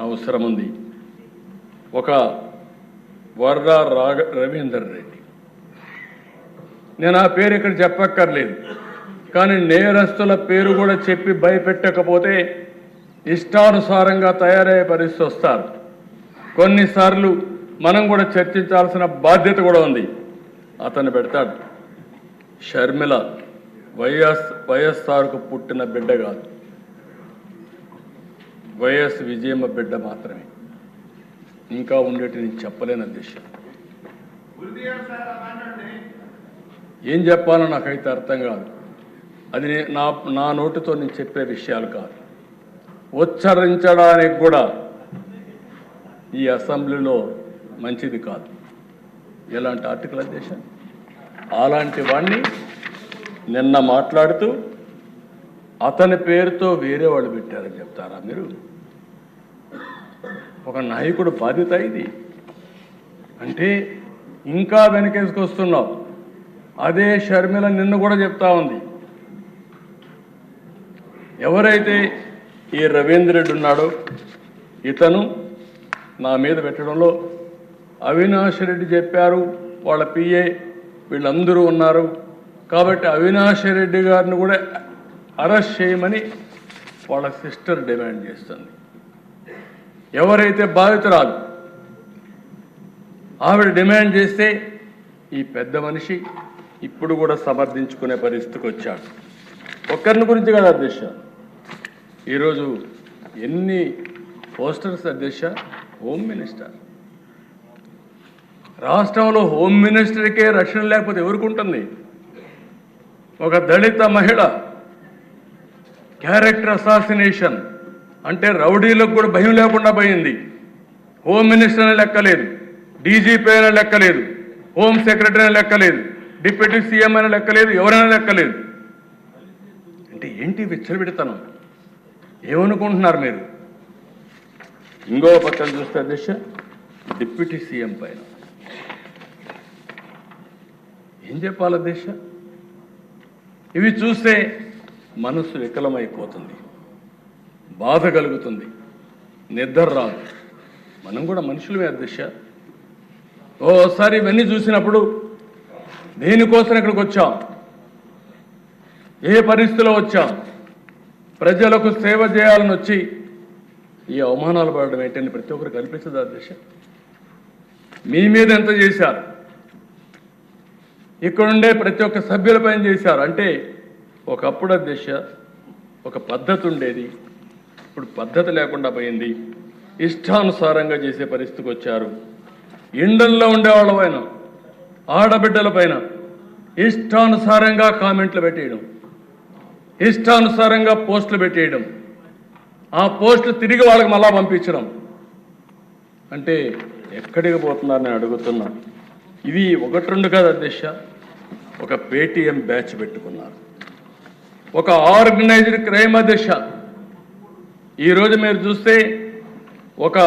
అవసరం ఉంది. ఒక వర్ర రవీందర్ రెడ్డి, నేను ఆ పేరు ఇక్కడ చెప్పక్కర్లేదు, కానీ నేరస్తుల పేరు కూడా చెప్పి భయపెట్టకపోతే ఇష్టానుసారంగా తయారయ్యే పరిస్థితి వస్తారు. కొన్నిసార్లు మనం కూడా చర్చించాల్సిన బాధ్యత కూడా ఉంది. అతను పెడతాడు. షర్మిల వైఎస్ఆర్కు పుట్టిన బిడ్డ కాదు, వైఎస్ విజయమ్మ బిడ్డ మాత్రమే. ఇంకా ఉండేటి నేను చెప్పలేని దిశ. ఏం చెప్పాలో నాకైతే అర్థం కాదు. అది నా నోటితో నేను చెప్పే విషయాలు కాదు. ఉచ్చరించడానికి కూడా ఈ అసెంబ్లీలో మంచిది కాదు. ఎలాంటి ఆర్టికల్ అధ్యక్ష, అలాంటి వాడిని నిన్న మాట్లాడుతూ అతని పేరుతో వేరే వాళ్ళు పెట్టారని చెప్తారా మీరు? ఒక నాయకుడు బాధ్యత ఇది అంటే ఇంకా వెనకేసుకొస్తున్నావు. అదే షర్మిల నిన్ను కూడా చెప్తా ఉంది. ఎవరైతే ఈ రవీంద్ర రెడ్డి ఉన్నాడో ఇతను నా మీద పెట్టడంలో అవినాష్ రెడ్డి చెప్పారు, వాళ్ళ పిఏ వీళ్ళందరూ ఉన్నారు కాబట్టి అవినాష్ రెడ్డి గారిని కూడా అరెస్ట్ చేయమని వాళ్ళ సిస్టర్ డిమాండ్ చేస్తుంది. ఎవరైతే బాధితురాలు ఆవిడ డిమాండ్ చేస్తే ఈ పెద్ద మనిషి ఇప్పుడు కూడా సమర్థించుకునే పరిస్థితికి వచ్చాడు. ఒక్కరిని గురించి కదా అధ్యక్ష, ఈరోజు ఎన్ని పోస్టర్స్ అధ్యక్ష. హోమ్ మినిస్టర్, రాష్ట్రంలో హోమ్ మినిస్టర్కే రక్షణ లేకపోతే ఎవరికి ఉంటుంది? ఒక దళిత మహిళ క్యారెక్టర్ అసాసినేషన్ అంటే రౌడీలకు కూడా భయం లేకుండా పోయింది. హోమ్ మినిస్టర్ అని లెక్కలేదు, డీజీపీ అయినా లెక్కలేదు, హోమ్ సెక్రటరీ అని లెక్కలేదు, డిప్యూటీ సీఎం అయినా లెక్కలేదు, ఎవరైనా లెక్కలేదు. అంటే ఏంటి విచ్చలవిడతనం? ఏమనుకుంటున్నారు మీరు? ఇంకో పక్కన చూస్తే అధ్యక్ష డిప్యూటీ సీఎం పైన ఏం చెప్పాలి అధ్యక్ష? ఇవి చూస్తే మనసు వికలమైపోతుంది, బాధ కలుగుతుంది, నిద్ర రాదు. మనం కూడా మనుషులమే అధ్యక్ష. ఓసారి ఇవన్నీ చూసినప్పుడు దేనికోసం ఇక్కడికి వచ్చాం, ఏ పరిస్థితిలో వచ్చాం, ప్రజలకు సేవ చేయాలని వచ్చి ఈ అవమానాలు పడడం ఏంటని ప్రతి ఒక్కరు కల్పించదు అధ్యక్ష. మీ మీద ఎంత చేశారు, ఇక్కడుండే ప్రతి ఒక్క సభ్యులపైన చేశారు. అంటే ఒకప్పుడు అధ్యక్ష ఒక పద్ధతి ఉండేది, ఇప్పుడు పద్ధతి లేకుండా పోయింది. ఇష్టానుసారంగా చేసే పరిస్థితికి వచ్చారు. ఇండల్లో ఉండేవాళ్ళ పైన, ఆడబిడ్డల పైన ఇష్టానుసారంగా కామెంట్లు పెట్టేయడం, ఇష్టానుసారంగా పోస్టులు పెట్టేయడం, ఆ పోస్టులు తిరిగి వాళ్ళకి మళ్ళా పంపించడం. అంటే ఎక్కడికి పోతున్నారని నేను అడుగుతున్నా. ఇది ఒకటి రెండు కాదు అధ్యక్ష, ఒక పేటీఎం బ్యాచ్ పెట్టుకున్నారు, ఒక ఆర్గనైజ్డ్ క్రైమ్ అధ్యక్ష. ఈరోజు మీరు చూస్తే ఒక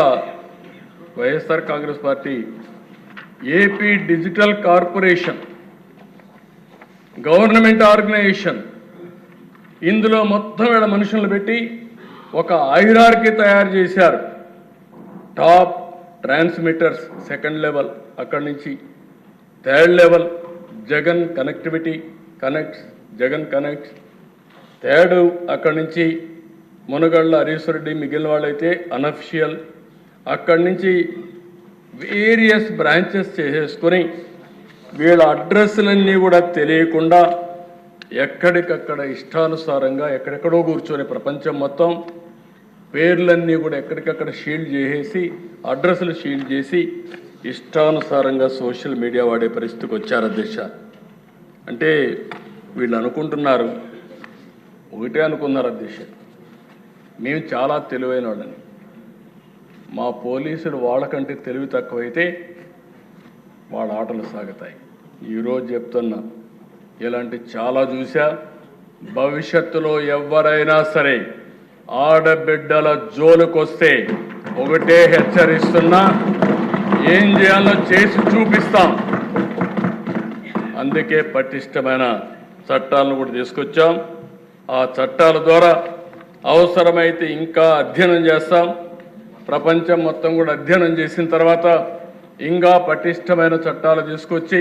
YSR Congress party AP digital corporation government organisation, ఇందులో మొత్తం వీళ్ళ మనుషులను పెట్టి ఒక హైరార్కీ తయారు చేశారు. టాప్ ట్రాన్స్మిటర్స్ సెకండ్ లెవెల్, అక్కడి నుంచి third level Jagan connectivity connects, Jagan connects, third అక్కడి నుంచి మునగళ్ళ హరీశ్వరెడ్డి, మిగిలిన వాళ్ళైతే అనఫిషియల్. అక్కడి నుంచి వేరియస్ బ్రాంచెస్ చేసేసుకొని వీళ్ళ అడ్రస్లన్నీ కూడా తెలియకుండా ఎక్కడికక్కడ ఇష్టానుసారంగా ఎక్కడెక్కడో కూర్చొని ప్రపంచం మొత్తం పేర్లన్నీ కూడా ఎక్కడికక్కడ షీల్డ్ చేసేసి, అడ్రస్లు షీల్డ్ చేసి ఇష్టానుసారంగా సోషల్ మీడియా వాడే పరిస్థితికి వచ్చారు అధ్యక్ష. అంటే వీళ్ళు అనుకుంటున్నారు, ఒకటే అనుకున్నారు అధ్యక్ష, మేము చాలా తెలివైన వాళ్ళని, మా పోలీసులు వాళ్ళకంటే తెలివి తక్కువైతే వాళ్ళ ఆటలు సాగుతాయి. ఈరోజు చెప్తున్నా, ఇలాంటి చాలా చూసా. భవిష్యత్తులో ఎవరైనా సరే ఆడబిడ్డల జోలుకొస్తే ఒకటే హెచ్చరిస్తున్నా, ఏం చేయాలో చేసి చూపిస్తాం. అందుకే పటిష్టమైన చట్టాలను కూడా తీసుకొచ్చాం. ఆ చట్టాల ద్వారా అవసరమైతే ఇంకా అధ్యయనం చేస్తాం. ప్రపంచం మొత్తం కూడా అధ్యయనం చేసిన తర్వాత ఇంకా పటిష్టమైన చట్టాలు తీసుకొచ్చి